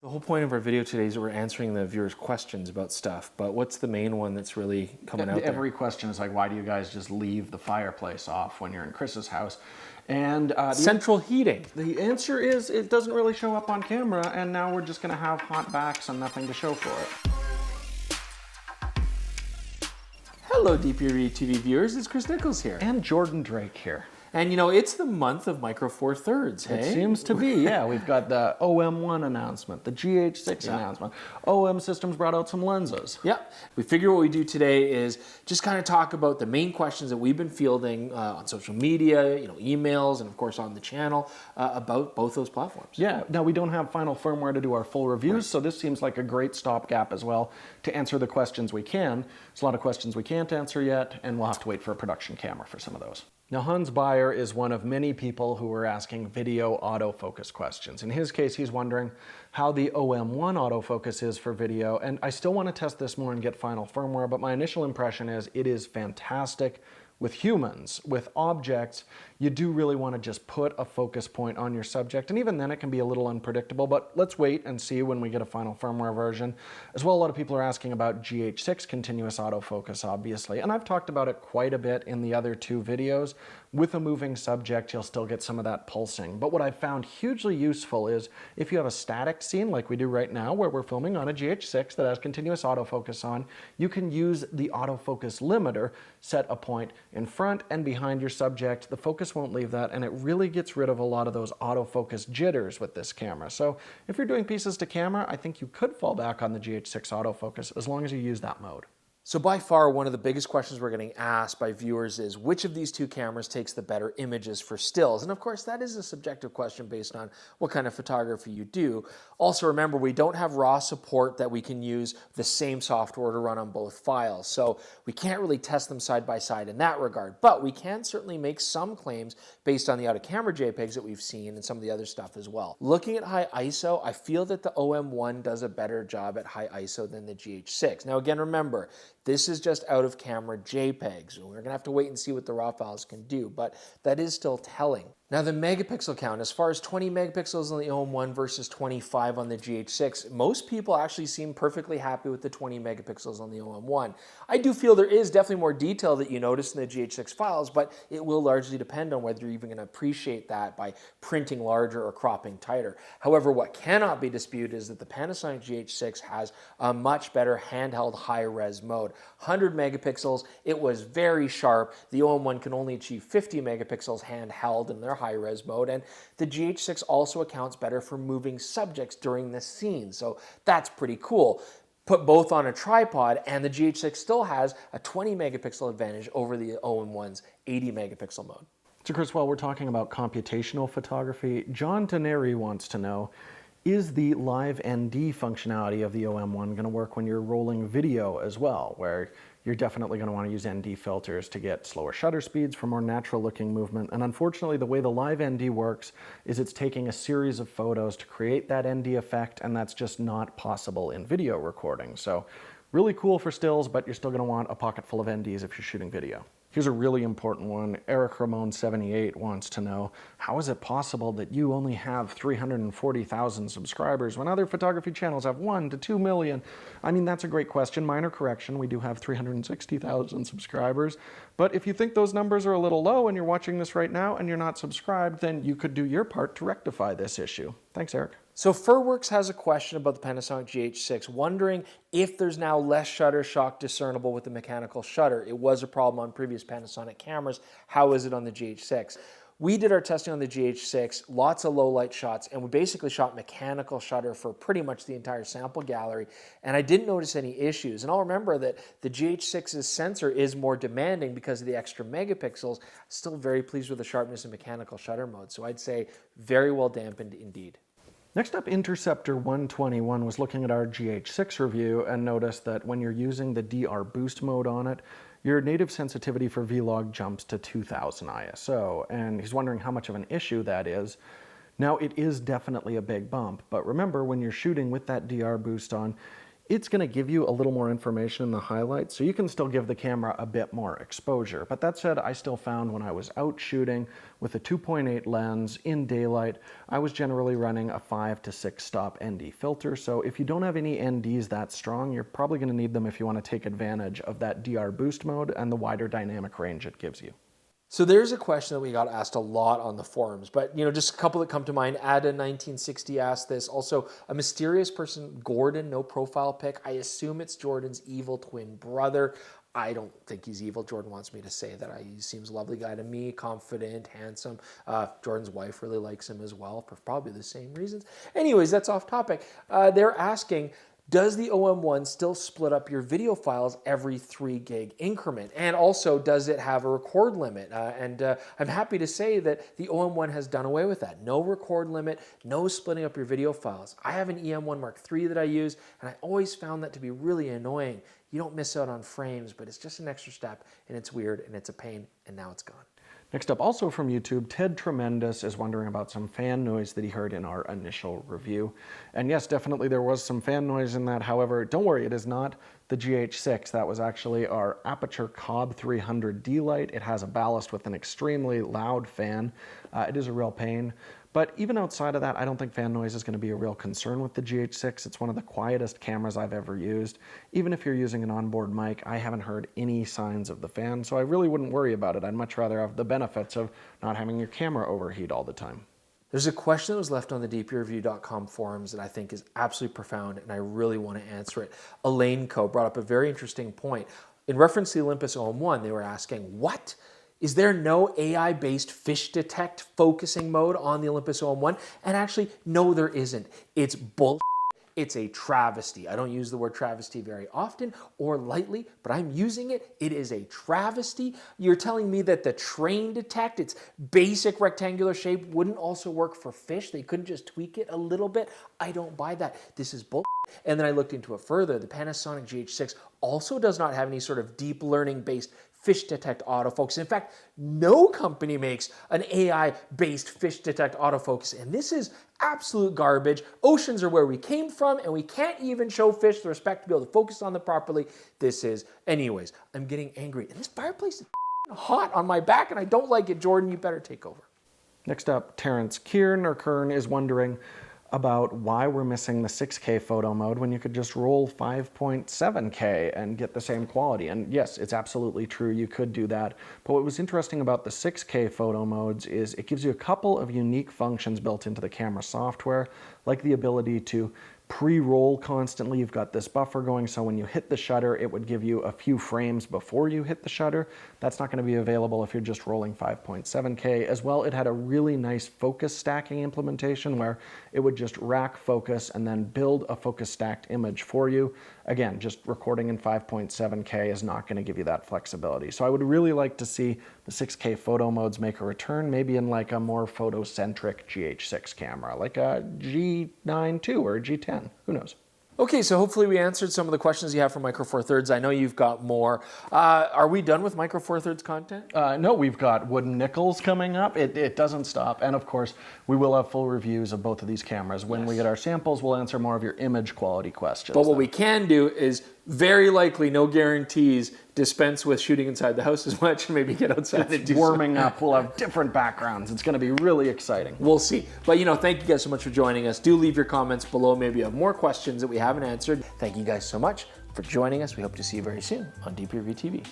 The whole point of our video today is that we're answering the viewers' questions about stuff, but what's the main one that's really coming out there? Every question is like, why do you guys just leave the fireplace off when you're in Chris's house? And central heating. The answer is it doesn't really show up on camera, and now we're just going to have hot backs and nothing to show for it. Hello, DPReview TV viewers. It's Chris Nichols here. And Jordan Drake here. And you know, it's the month of Micro Four Thirds, hey? It seems to be, yeah. We've got the OM-1 announcement, the GH6 announcement. OM Systems brought out some lenses. Yeah. We figure what we do today is just kind of talk about the main questions that we've been fielding on social media, emails, and of course on the channel about both those platforms. Yeah. Now, we don't have final firmware to do our full reviews, so this seems like a great stopgap as well to answer the questions we can. There's a lot of questions we can't answer yet, and we'll have to wait for a production camera for some of those. Now, Hans Beyer is one of many people who are asking video autofocus questions. In his case, he's wondering how the OM-1 autofocus is for video, and I still want to test this more and get final firmware, but my initial impression is it is fantastic with humans. With objects, you do really want to just put a focus point on your subject, and even then it can be a little unpredictable, but let's wait and see when we get a final firmware version. As well, a lot of people are asking about GH6 continuous autofocus, obviously, and I've talked about it quite a bit in the other two videos. With a moving subject, you'll still get some of that pulsing, but what I've found hugely useful is if you have a static scene like we do right now, where we're filming on a GH6 that has continuous autofocus on, you can use the autofocus limiter, set a point in front and behind your subject. The focus won't leave that, and it really gets rid of a lot of those autofocus jitters with this camera. So if you're doing pieces to camera, I think you could fall back on the GH6 autofocus as long as you use that mode. So by far, one of the biggest questions we're getting asked by viewers is which of these two cameras takes the better images for stills? And of course, that is a subjective question based on what kind of photography you do. Also, remember, we don't have RAW support that we can use the same software to run on both files. So we can't really test them side by side in that regard, but we can certainly make some claims based on the out-of-camera JPEGs that we've seen and some of the other stuff as well. Looking at high ISO, I feel that the OM-1 does a better job at high ISO than the GH6. Now again, remember, this is just out-of-camera JPEGs. We're going to have to wait and see what the RAW files can do, but that is still telling. Now the megapixel count, as far as 20 megapixels on the OM-1 versus 25 on the GH6, most people actually seem perfectly happy with the 20 megapixels on the OM-1. I do feel there is definitely more detail that you notice in the GH6 files, but it will largely depend on whether you're even going to appreciate that by printing larger or cropping tighter. However, what cannot be disputed is that the Panasonic GH6 has a much better handheld high-res mode. 100 megapixels, it was very sharp. The OM-1 can only achieve 50 megapixels handheld in their high-res mode, and the GH6 also accounts better for moving subjects during the scene, so that's pretty cool. Put both on a tripod, and the GH6 still has a 20 megapixel advantage over the OM-1's 80 megapixel mode. So Chris, while we're talking about computational photography, John Teneri wants to know, is the live ND functionality of the OM-1 going to work when you're rolling video as well, where you're definitely going to want to use ND filters to get slower shutter speeds for more natural looking movement? And unfortunately, the way the live ND works is it's taking a series of photos to create that ND effect, and that's just not possible in video recording. So really cool for stills, but you're still going to want a pocket full of NDs if you're shooting video. Here's a really important one. Eric Ramon 78 wants to know, how is it possible that you only have 340,000 subscribers when other photography channels have 1 to 2 million? I mean, that's a great question. Minor correction, we do have 360,000 subscribers. But if you think those numbers are a little low and you're watching this right now and you're not subscribed, then you could do your part to rectify this issue. Thanks, Eric. So Furworks has a question about the Panasonic GH6, wondering if there's now less shutter shock discernible with the mechanical shutter. It was a problem on previous Panasonic cameras. How is it on the GH6? We did our testing on the GH6, lots of low light shots, and we basically shot mechanical shutter for pretty much the entire sample gallery, and I didn't notice any issues. And I'll remember that the GH6's sensor is more demanding because of the extra megapixels. Still very pleased with the sharpness in mechanical shutter mode, so I'd say very well dampened indeed. Next up, Interceptor 121 was looking at our GH6 review and noticed that when you're using the DR boost mode on it, your native sensitivity for vlog jumps to 2000 ISO, and he's wondering how much of an issue that is. Now, it is definitely a big bump, but remember, when you're shooting with that DR boost on, it's going to give you a little more information in the highlights, so you can still give the camera a bit more exposure. But that said, I still found when I was out shooting with a 2.8 lens in daylight, I was generally running a 5 to 6 stop ND filter. So if you don't have any NDs that strong, you're probably going to need them if you want to take advantage of that DR boost mode and the wider dynamic range it gives you. So there's a question that we got asked a lot on the forums, but just a couple that come to mind. Ada1960 asked this. Also, a mysterious person, Gordon, no profile pic. I assume it's Jordan's evil twin brother. I don't think he's evil. Jordan wants me to say that. He seems a lovely guy to me, confident, handsome. Jordan's wife really likes him as well, for probably the same reasons. Anyways, that's off topic. They're asking, does the OM-1 still split up your video files every 3 gig increment? And also, does it have a record limit? I'm happy to say that the OM-1 has done away with that. No record limit, no splitting up your video files. I have an EM1 Mark III that I use, and I always found that to be really annoying. You don't miss out on frames, but it's just an extra step, and it's weird, and it's a pain, and now it's gone. Next up, also from YouTube, Ted Tremendous is wondering about some fan noise that he heard in our initial review. And yes, definitely there was some fan noise in that. However, don't worry, it is not the GH6. That was actually our Aperture Cobb 300D light. It has a ballast with an extremely loud fan. It is a real pain. But even outside of that, I don't think fan noise is going to be a real concern with the GH6. It's one of the quietest cameras I've ever used. Even if you're using an onboard mic, I haven't heard any signs of the fan, so I really wouldn't worry about it. I'd much rather have the benefits of not having your camera overheat all the time. There's a question that was left on the DPReview.com forums that I think is absolutely profound, and I really want to answer it. Elaine Co. brought up a very interesting point. In reference to the Olympus OM-1, they were asking, what? Is there no AI-based fish detect focusing mode on the Olympus OM-1? And actually, no, there isn't. It's bullshit. It's a travesty. I don't use the word travesty very often or lightly, but I'm using it. It is a travesty. You're telling me that the train detect, its basic rectangular shape, wouldn't also work for fish? They couldn't just tweak it a little bit? I don't buy that. This is bullshit. And then I looked into it further. The Panasonic GH6 also does not have any sort of deep learning based fish detect autofocus. In fact, no company makes an AI-based fish detect autofocus, and this is absolute garbage. Oceans are where we came from, and we can't even show fish the respect to be able to focus on them properly. This is, anyways, I'm getting angry. And this fireplace is hot on my back, and I don't like it. Jordan, you better take over. Next up, Terrence Kern is wondering about why we're missing the 6K photo mode when you could just roll 5.7K and get the same quality. And yes, it's absolutely true, you could do that. But what was interesting about the 6K photo modes is it gives you a couple of unique functions built into the camera software, like the ability to pre-roll constantly. You've got this buffer going, so when you hit the shutter, it would give you a few frames before you hit the shutter. That's not going to be available if you're just rolling 5.7K. As well, it had a really nice focus stacking implementation where it would just rack focus and then build a focus stacked image for you. Again, just recording in 5.7K is not going to give you that flexibility. So I would really like to see the 6K photo modes make a return, maybe in like a more photocentric GH6 camera, like a G9 II or a G10. Who knows? Okay, so hopefully we answered some of the questions you have for Micro Four Thirds. I know you've got more. Are we done with Micro Four Thirds content? No, we've got wooden nickels coming up. It doesn't stop. And of course, we will have full reviews of both of these cameras. When we get our samples, we'll answer more of your image quality questions. But what we can do is very likely, no guarantees, dispense with shooting inside the house as much and maybe get outside and do warming up. We'll have different backgrounds. It's going to be really exciting. We'll see. But thank you guys so much for joining us. Do leave your comments below. Maybe you have more questions that we haven't answered. Thank you guys so much for joining us. We hope to see you very soon on DPReview TV.